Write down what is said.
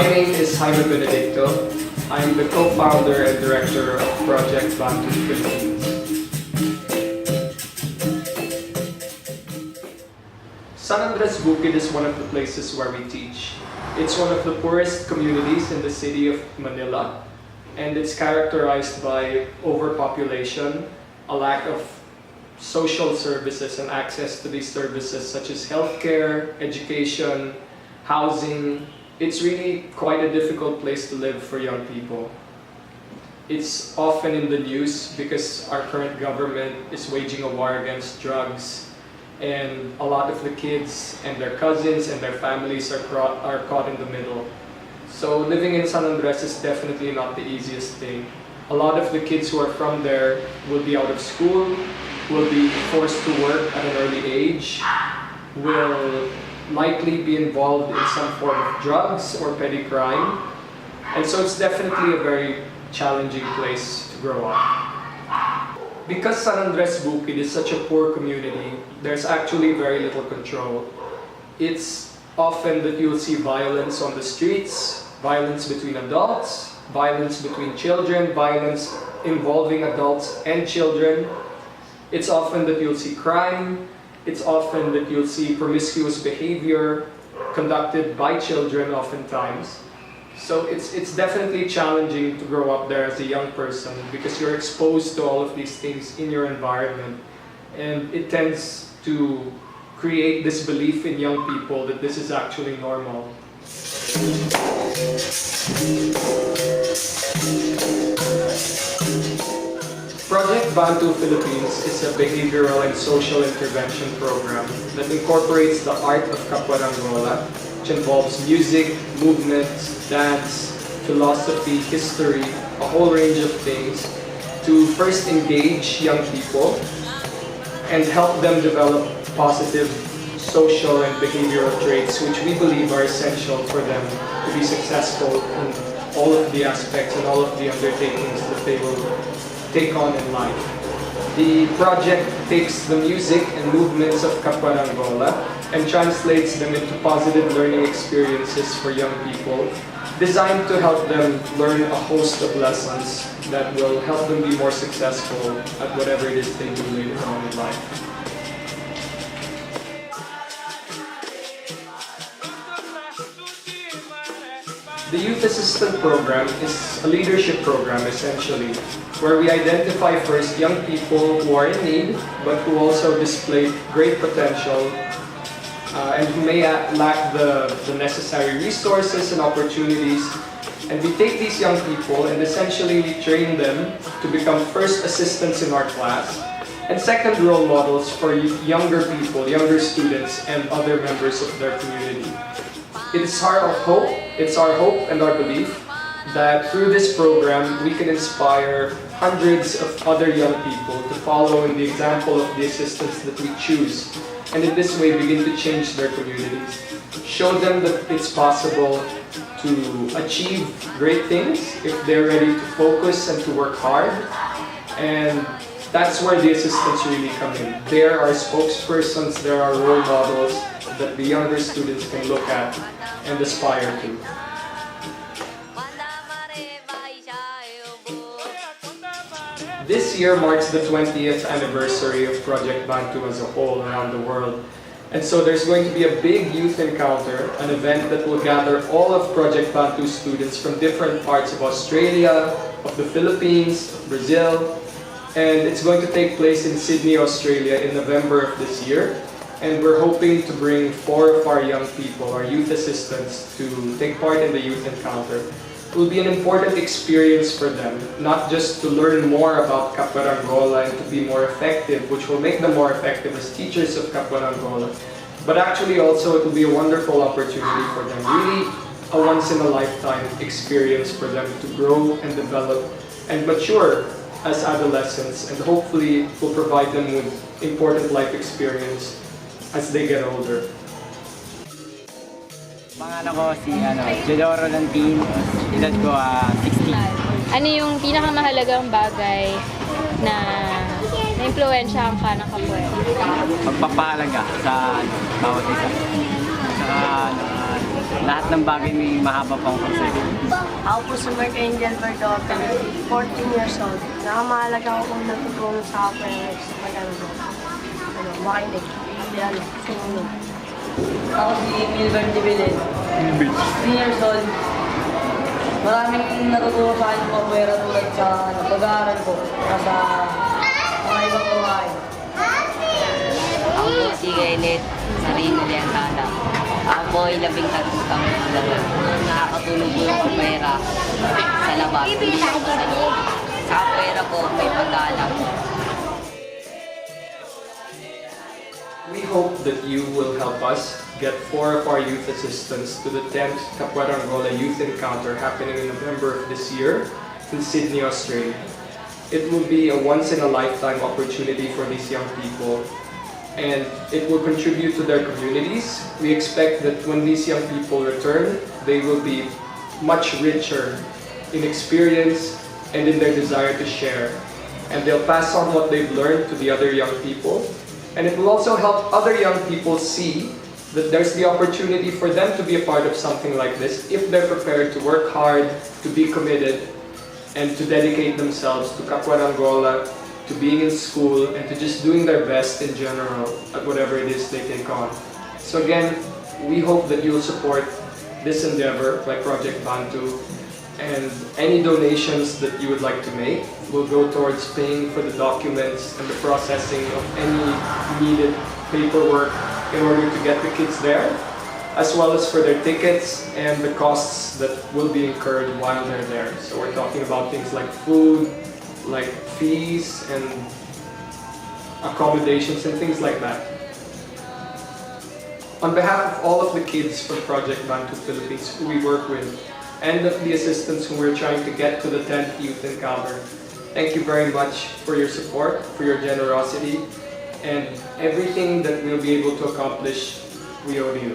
My name is Jaime Benedicto. I'm the co-founder and director of Project Bantu Philippines. San Andres Bukid is one of the places where we teach. It's one of the poorest communities in the city of Manila, and it's characterized by overpopulation, a lack of social services and access to these services such as healthcare, education, housing. It's really quite a difficult place to live for young people. It's often in the news because our current government is waging a war against drugs, and a lot of the kids and their cousins and their families are caught in the middle. So living in San Andres is definitely not the easiest thing. A lot of the kids who are from there will be out of school, will be forced to work at an early age, will likely be involved in some form of drugs or petty crime. And so it's definitely a very challenging place to grow up. Because San Andres Bukid is such a poor community, there's actually very little control. It's often that you'll see violence on the streets, violence between adults, violence between children, violence involving adults and children. It's often that you'll see crime. It's often that you'll see promiscuous behavior conducted by children oftentimes. So it's definitely challenging to grow up there as a young person because you're exposed to all of these things in your environment. And it tends to create this belief in young people that this is actually normal. Project Bantu Philippines is a behavioral and social intervention program that incorporates the art of Kapwarangola, which involves music, movement, dance, philosophy, history, a whole range of things, to first engage young people and help them develop positive social and behavioral traits which we believe are essential for them to be successful in all of the aspects and all of the undertakings that they will take on in life. The project takes the music and movements of Kapwarangola and translates them into positive learning experiences for young people, designed to help them learn a host of lessons that will help them be more successful at whatever it is they do later on in life. The Youth Assistant Program is a leadership program essentially, where we identify first young people who are in need, but who also display great potential and who may lack the necessary resources and opportunities. And we take these young people and essentially we train them to become first assistants in our class and second role models for younger people, younger students and other members of their community. It's our hope and our belief that through this program we can inspire hundreds of other young people to follow in the example of the assistants that we choose, and in this way begin to change their communities. Show them that it's possible to achieve great things if they're ready to focus and to work hard, and that's where the assistants really come in. They're our spokespersons, they're our role models that the younger students can look at and aspire to. This year marks the 20th anniversary of Project Bantu as a whole around the world. And so there's going to be a big youth encounter, an event that will gather all of Project Bantu students from different parts of Australia, of the Philippines, Brazil, and it's going to take place in Sydney, Australia in November of this year. And we're hoping to bring 4 of our young people, our youth assistants, to take part in the youth encounter. It will be an important experience for them, not just to learn more about Kapwarangola and to be more effective, which will make them more effective as teachers of Kapwarangola, but actually also it will be a wonderful opportunity for them, really a once-in-a-lifetime experience for them to grow and develop and mature as adolescents, and hopefully will provide them with important life experience as they get older. Pangalan ko si Jodoro Lantin, edad ko 16. Ano yung pinakamahalagang bagay na na-impluwensyahan ka ng kapwa? Pagpapahalaga sa bawat isa. Saka lahat ng bagay may mahaba pang proseso. Ako po si Mark Angel Verdota, 14 years old. Nakamahalaga ako kung natutulong sa parents makinig, hindi sumunod. Ako si Milburn Dibilin, 16 years old. Maraming natutulong sa akin ng pagwera tulad sa pag-aaral ko sa mga ibang buhay. Ako po si Kenneth Marino Leandana. Ako po ay 13 taong gulang. Nakakatulong po yung pera sa labas. Hindi ako sa loob. Sa pera po may pag-aalam. We hope that you will help us get 4 of our youth assistants to the 10th Kapwarangola Youth Encounter happening in November of this year in Sydney, Australia. It will be a once-in-a-lifetime opportunity for these young people, and it will contribute to their communities. We expect that when these young people return, they will be much richer in experience and in their desire to share. And they'll pass on what they've learned to the other young people. And it will also help other young people see that there's the opportunity for them to be a part of something like this if they're prepared to work hard, to be committed, and to dedicate themselves to Kapwarangola, to being in school, and to just doing their best in general at whatever it is they take on. So again, we hope that you'll support this endeavor by Project Bantu, and any donations that you would like to make will go towards paying for the documents and the processing of any needed paperwork in order to get the kids there, as well as for their tickets and the costs that will be incurred while they're there. So we're talking about things like food, like fees and accommodations and things like that. On behalf of all of the kids from Project Bantu Philippines who we work with, and of the assistants who we're trying to get to the 10th Youth Encounter, thank you very much for your support, for your generosity, and everything that we'll be able to accomplish, we owe to you.